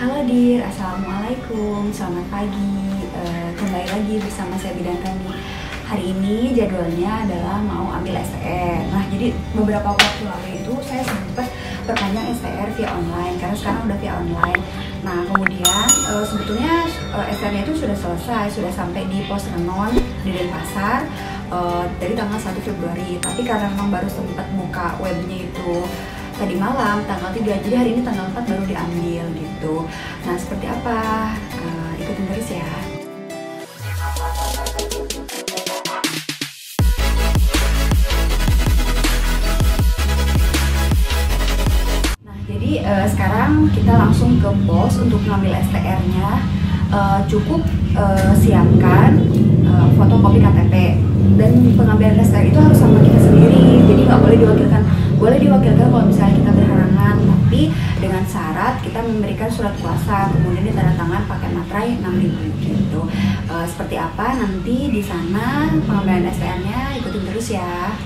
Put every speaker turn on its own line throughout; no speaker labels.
Halo Dir, Assalamualaikum, selamat pagi. Kembali lagi bersama saya Bidan Rani. Hari ini jadwalnya adalah mau ambil STR. Nah, jadi beberapa waktu lalu itu saya sempat perpanjang STR via online karena sekarang udah via online. Nah, kemudian sebetulnya STR-nya itu sudah selesai, sudah sampai di pos Renon di Denpasar dari tanggal 1 Februari. Tapi karena memang baru sempat buka webnya itu tadi malam tanggal 3, jadi hari ini tanggal 4 baru diambil gitu. Nah, seperti apa? Ikutin terus ya. Nah, jadi sekarang kita langsung ke pos untuk ngambil STR-nya. Cukup siapkan fotokopi KTP, dan pengambilan STR itu harus sama kita sendiri, jadi nggak boleh diwakilkan. Boleh diwakilkan kalau misalnya kita berhalangan, tapi dengan syarat kita memberikan surat kuasa, kemudian ditandatangan pakai materai 6.000 gitu. Seperti apa nanti di sana pengambilan STR-nya, ikutin terus ya.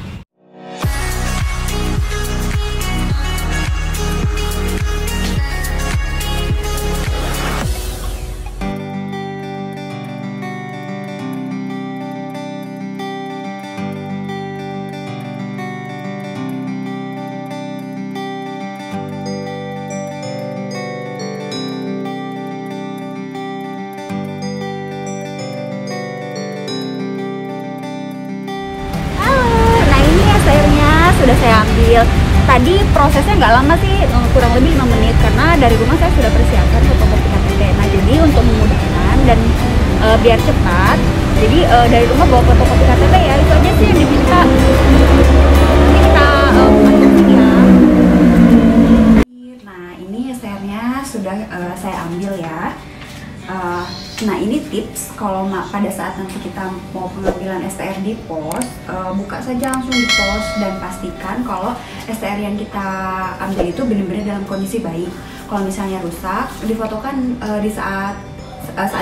Sudah saya ambil. Tadi prosesnya nggak lama sih, kurang lebih 5 menit karena dari rumah saya sudah persiapkan fotokopi KTP. Nah, jadi untuk memudahkan dan biar cepat, jadi dari rumah bawa fotokopi KTP ya, itu aja sih yang diminta. Ini kita ya. Nah, ini STR-nya sudah saya ambil ya. Nah, ini tips kalau pada saat nanti kita mau pengambilan STR di pos, buka saja langsung di pos dan pastikan kalau STR yang kita ambil itu benar-benar dalam kondisi baik. Kalau misalnya rusak, difotokan di saat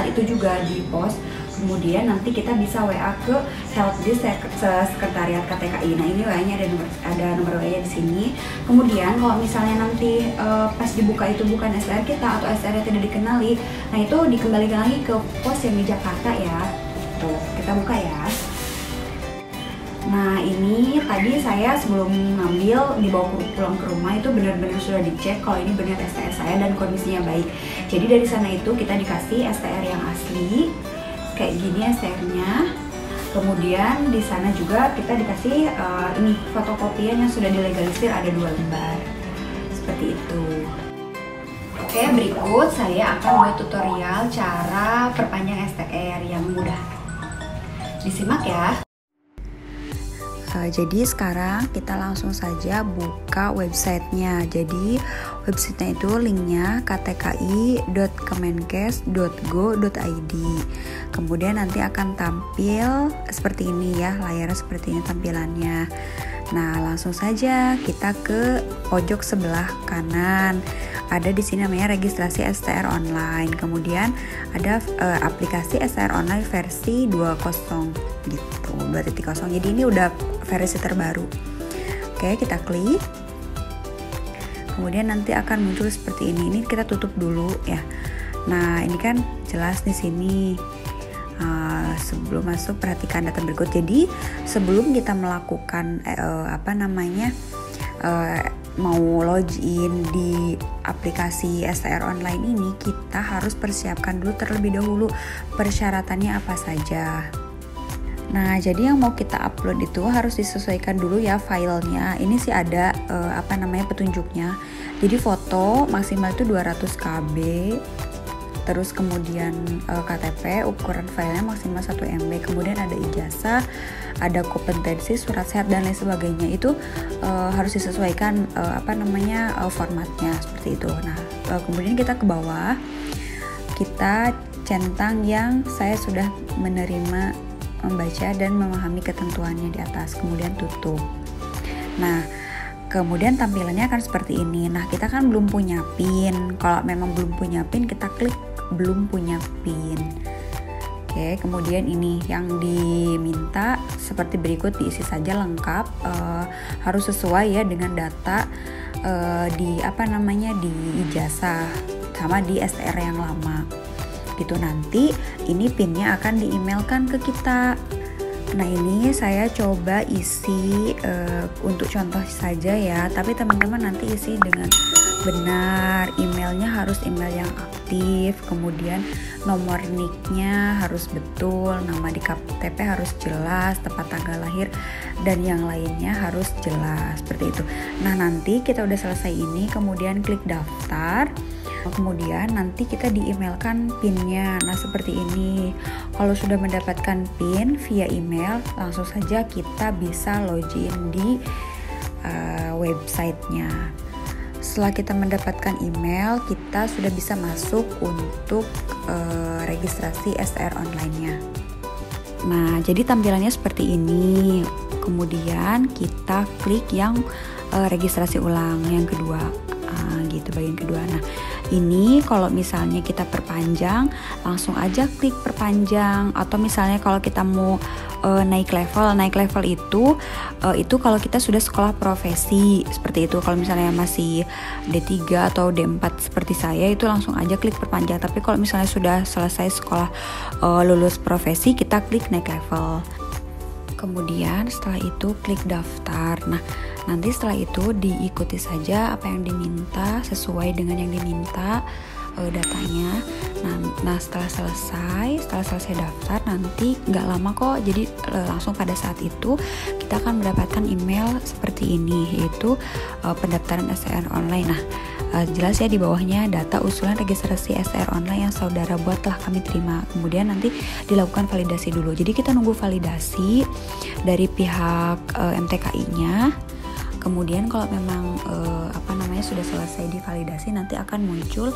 itu juga di pos. Kemudian nanti kita bisa WA ke helpdesk sekretariat KTKI. Nah, ini WA-nya ada nomor WA-nya di sini. Kemudian kalau misalnya nanti pas dibuka itu bukan STR kita atau STR yang tidak dikenali, nah itu dikembalikan lagi ke pos yang di Jakarta ya. Tuh, kita buka ya. Nah, ini tadi saya sebelum ngambil dibawa pulang ke rumah itu benar-benar sudah dicek kalau ini benar STR saya dan kondisinya baik. Jadi dari sana itu kita dikasih STR yang asli. Kayak gini STR-nya. Kemudian di sana juga kita dikasih ini fotokopian yang sudah dilegalisir, ada 2 lembar. Seperti itu. Oke, berikut saya akan buat tutorial cara perpanjang STR yang mudah. Disimak ya. Jadi sekarang kita langsung saja buka websitenya. Jadi websitenya itu linknya ktki.kemenkes.go.id. Kemudian nanti akan tampil seperti ini ya, layarnya seperti ini tampilannya. Nah, langsung saja kita ke pojok sebelah kanan. Ada di sini namanya registrasi STR online. Kemudian ada aplikasi STR online versi 2.0 gitu, 2.0. Jadi ini udah versi terbaru. Oke, kita klik. Kemudian nanti akan muncul seperti ini. Ini kita tutup dulu ya. Nah, ini kan jelas di sini. Sebelum masuk perhatikan data berikut. Jadi sebelum kita melakukan mau login di aplikasi STR online ini, kita harus persiapkan dulu terlebih dahulu persyaratannya apa saja. Nah, jadi yang mau kita upload itu harus disesuaikan dulu ya filenya. Ini sih ada petunjuknya. Jadi foto maksimal itu 200 KB. Terus kemudian KTP ukuran filenya maksimal 1 MB. Kemudian ada ijazah, ada kompetensi, surat sehat dan lain sebagainya. Itu harus disesuaikan formatnya seperti itu. Nah, kemudian kita ke bawah, kita centang yang saya sudah menerima, membaca dan memahami ketentuannya di atas, kemudian tutup. Nah, kemudian tampilannya akan seperti ini. Nah, kita kan belum punya PIN. Kalau memang belum punya PIN, kita klik belum punya PIN. Oke, kemudian ini yang diminta seperti berikut, diisi saja lengkap, harus sesuai ya dengan data di ijazah. sama di STR yang lama gitu. Nanti ini pinnya akan di-emailkan ke kita. Nah ini saya coba isi untuk contoh saja ya, tapi teman-teman nanti isi dengan benar. Emailnya harus email yang aktif, kemudian nomor nicknya harus betul, nama di KTP harus jelas, tepat tanggal lahir, dan yang lainnya harus jelas, seperti itu. Nah nanti kita udah selesai ini, kemudian klik daftar. Kemudian nanti kita di-emailkan PIN-nya. Nah seperti ini. Kalau sudah mendapatkan PIN via email, langsung saja kita bisa login di websitenya. Setelah kita mendapatkan email, kita sudah bisa masuk untuk registrasi STR online-nya. Nah jadi tampilannya seperti ini. Kemudian kita klik yang registrasi ulang yang kedua. Gitu, bagian kedua. Nah ini kalau misalnya kita perpanjang, langsung aja klik perpanjang. Atau misalnya kalau kita mau naik level itu kalau kita sudah sekolah profesi seperti itu. Kalau misalnya masih D3 atau D4 seperti saya, itu langsung aja klik perpanjang. Tapi kalau misalnya sudah selesai sekolah lulus profesi, kita klik naik level. Kemudian setelah itu klik daftar. Nah nanti setelah itu diikuti saja apa yang diminta sesuai dengan yang diminta datanya. Nah setelah selesai daftar, nanti nggak lama kok, jadi langsung pada saat itu kita akan mendapatkan email seperti ini, yaitu pendaftaran STR online. Nah jelas ya di bawahnya, data usulan registrasi STR online yang saudara buat telah kami terima. Kemudian nanti dilakukan validasi dulu. Jadi kita nunggu validasi dari pihak MTKI-nya. Kemudian kalau memang sudah selesai divalidasi, nanti akan muncul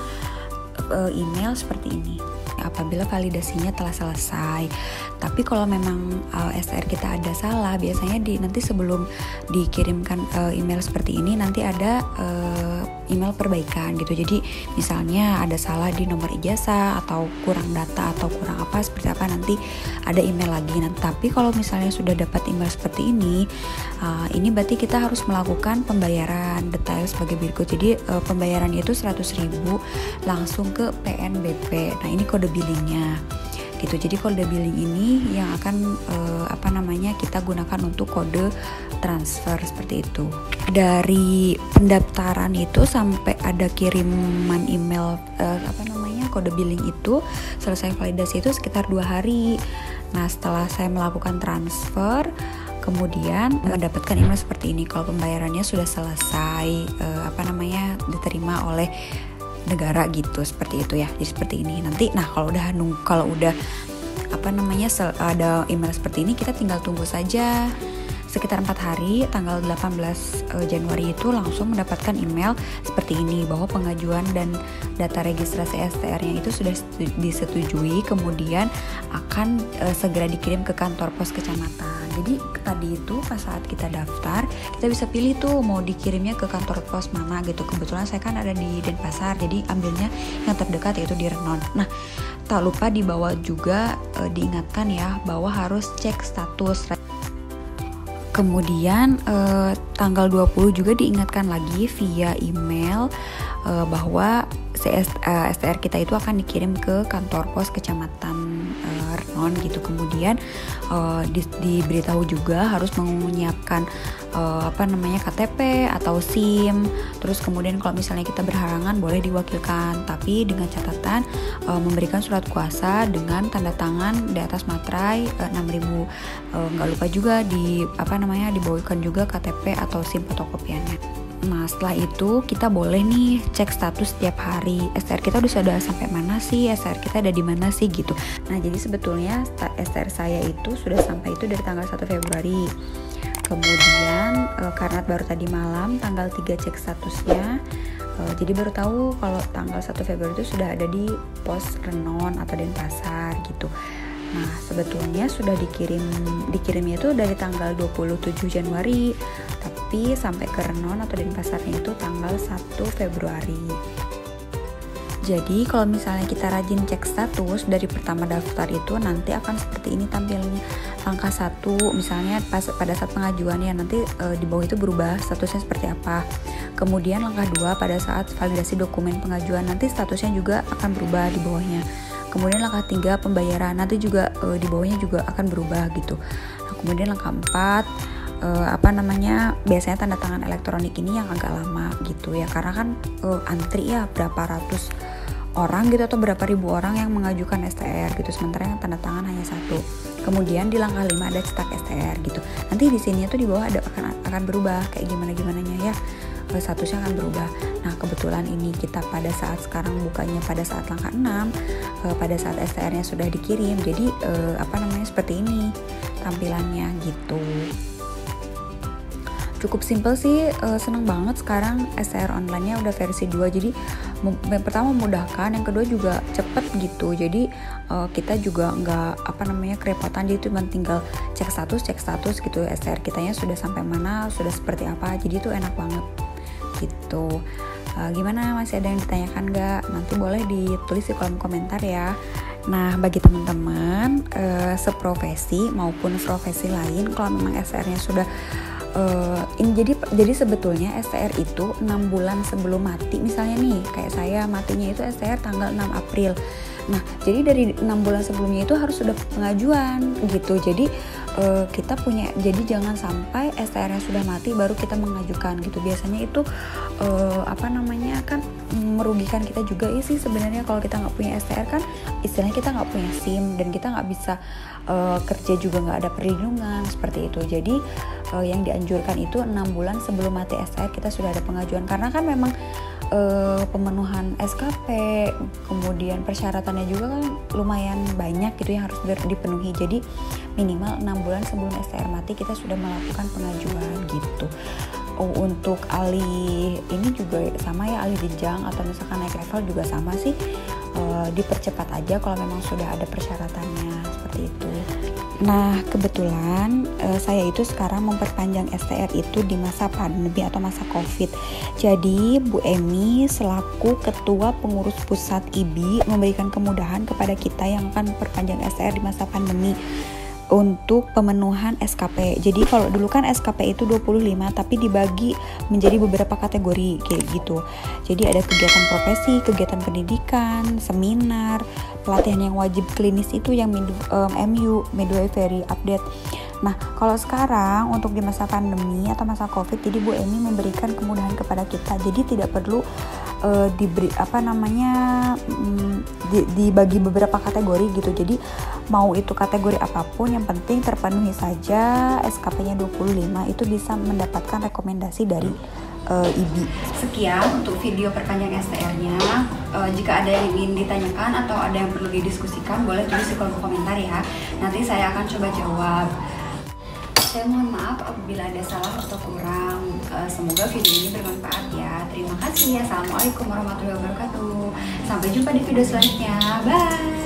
email seperti ini apabila validasinya telah selesai. Tapi kalau memang STR kita ada salah, biasanya nanti sebelum dikirimkan email seperti ini, nanti ada email perbaikan gitu. Jadi misalnya ada salah di nomor ijazah atau kurang data atau kurang apa seperti apa, nanti ada email lagi. Nah, tapi kalau misalnya sudah dapat email seperti ini berarti kita harus melakukan pembayaran detail sebagai berikut. Jadi pembayarannya itu 100.000 langsung ke PNBP. Nah ini kode billingnya gitu. Jadi kode billing ini yang akan kita gunakan untuk kode transfer seperti itu. Dari pendaftaran itu sampai ada kiriman email kode billing itu selesai validasi itu sekitar 2 hari. Nah setelah saya melakukan transfer, kemudian mendapatkan email seperti ini kalau pembayarannya sudah selesai diterima oleh negara gitu, seperti itu ya. Jadi seperti ini nanti. Nah kalau udah ada email seperti ini, kita tinggal tunggu saja sekitar 4 hari. Tanggal 18 Januari itu langsung mendapatkan email seperti ini bahwa pengajuan dan data registrasi STR-nya itu sudah disetujui, kemudian akan segera dikirim ke kantor pos kecamatan. Jadi tadi itu pas saat kita daftar, kita bisa pilih tuh mau dikirimnya ke kantor pos mana gitu. Kebetulan saya kan ada di Denpasar, jadi ambilnya yang terdekat yaitu di Renon. Nah tak lupa di bawah juga diingatkan ya bahwa harus cek status. Kemudian tanggal 20 juga diingatkan lagi via email bahwa STR kita itu akan dikirim ke kantor pos kecamatan Renon gitu. Kemudian diberitahu juga harus menyiapkan KTP atau SIM. Terus kemudian kalau misalnya kita berhalangan boleh diwakilkan, tapi dengan catatan memberikan surat kuasa dengan tanda tangan di atas materai 6.000. Nggak lupa juga dibawakan juga KTP atau SIM fotokopiannya. Nah setelah itu kita boleh nih cek status setiap hari, STR kita sudah sampai mana sih, STR kita ada di mana sih gitu. Nah jadi sebetulnya STR saya itu sudah sampai itu dari tanggal 1 Februari. Kemudian karena baru tadi malam tanggal 3 cek statusnya, jadi baru tahu kalau tanggal 1 Februari itu sudah ada di pos Renon atau Denpasar gitu. Nah sebetulnya sudah dikirimnya itu dari tanggal 27 Januari, tapi sampai ke Renon atau Denpasarnya itu tanggal 1 Februari. Jadi kalau misalnya kita rajin cek status dari pertama daftar itu, nanti akan seperti ini tampilnya. Langkah 1 misalnya pada saat pengajuan ya, nanti di bawah itu berubah statusnya seperti apa. Kemudian langkah 2, pada saat validasi dokumen pengajuan nanti statusnya juga akan berubah di bawahnya. Kemudian langkah 3, pembayaran nanti juga di bawahnya juga akan berubah gitu. Nah, kemudian langkah 4, biasanya tanda tangan elektronik ini yang agak lama gitu ya, karena kan antri ya berapa ratus orang gitu atau berapa ribu orang yang mengajukan STR gitu, sementara yang tanda tangan hanya 1. Kemudian di langkah 5 ada cetak STR gitu. Nanti di sini tuh di bawah akan berubah kayak gimana-gimananya ya, statusnya akan berubah. Nah, kebetulan ini kita pada saat sekarang bukanya pada saat langkah 6, pada saat STR-nya sudah dikirim. Jadi seperti ini tampilannya gitu. Cukup simple sih, seneng banget sekarang STR online-nya udah versi 2. Jadi yang pertama memudahkan, yang kedua juga cepet gitu. Jadi kita juga nggak kerepotan, jadi cuma tinggal cek status gitu, STR kitanya sudah sampai mana, sudah seperti apa. Jadi itu enak banget gitu. Gimana, masih ada yang ditanyakan nggak? Nanti boleh ditulis di kolom komentar ya. Nah, bagi teman-teman seprofesi maupun profesi lain, kalau memang STR-nya sudah jadi sebetulnya STR itu 6 bulan sebelum mati. Misalnya nih kayak saya matinya itu STR tanggal 6 April. Nah, jadi dari 6 bulan sebelumnya itu harus sudah pengajuan gitu. Jadi kita punya, jadi jangan sampai STR-nya sudah mati baru kita mengajukan gitu. Biasanya itu kan merugikan kita juga ya sih sebenarnya. Kalau kita nggak punya STR kan istilahnya kita nggak punya SIM dan kita nggak bisa kerja juga, nggak ada perlindungan seperti itu. Jadi yang dianjurkan itu 6 bulan sebelum mati STR kita sudah ada pengajuan, karena kan memang pemenuhan SKP, kemudian persyaratannya juga kan lumayan banyak gitu yang harus dipenuhi. Jadi minimal 6 bulan sebelum STR mati kita sudah melakukan pengajuan gitu. Untuk alih ini juga sama ya, alih jenjang atau misalkan naik level juga sama sih, dipercepat aja kalau memang sudah ada persyaratannya seperti itu. Nah, kebetulan saya itu sekarang memperpanjang STR itu di masa pandemi atau masa COVID. Jadi Bu Emi selaku Ketua Pengurus Pusat IBI memberikan kemudahan kepada kita yang akan memperpanjang STR di masa pandemi untuk pemenuhan SKP. Jadi kalau dulu kan SKP itu 25 tapi dibagi menjadi beberapa kategori kayak gitu. Jadi ada kegiatan profesi, kegiatan pendidikan, seminar, pelatihan yang wajib klinis itu yang MU, midwifery update. Nah, kalau sekarang untuk di masa pandemi atau masa COVID, jadi Bu Emi memberikan kemudahan kepada kita. Jadi tidak perlu dibagi beberapa kategori gitu. Jadi mau itu kategori apapun, yang penting terpenuhi saja SKP-nya 25 itu bisa mendapatkan rekomendasi dari IBI. Sekian untuk video perpanjang STR-nya. Jika ada yang ingin ditanyakan atau ada yang perlu didiskusikan, boleh tulis di kolom komentar ya. Nanti saya akan coba jawab. Saya mohon maaf apabila ada salah atau kurang. Semoga video ini bermanfaat ya. Terima kasih. Assalamualaikum warahmatullahi wabarakatuh. Sampai jumpa di video selanjutnya. Bye.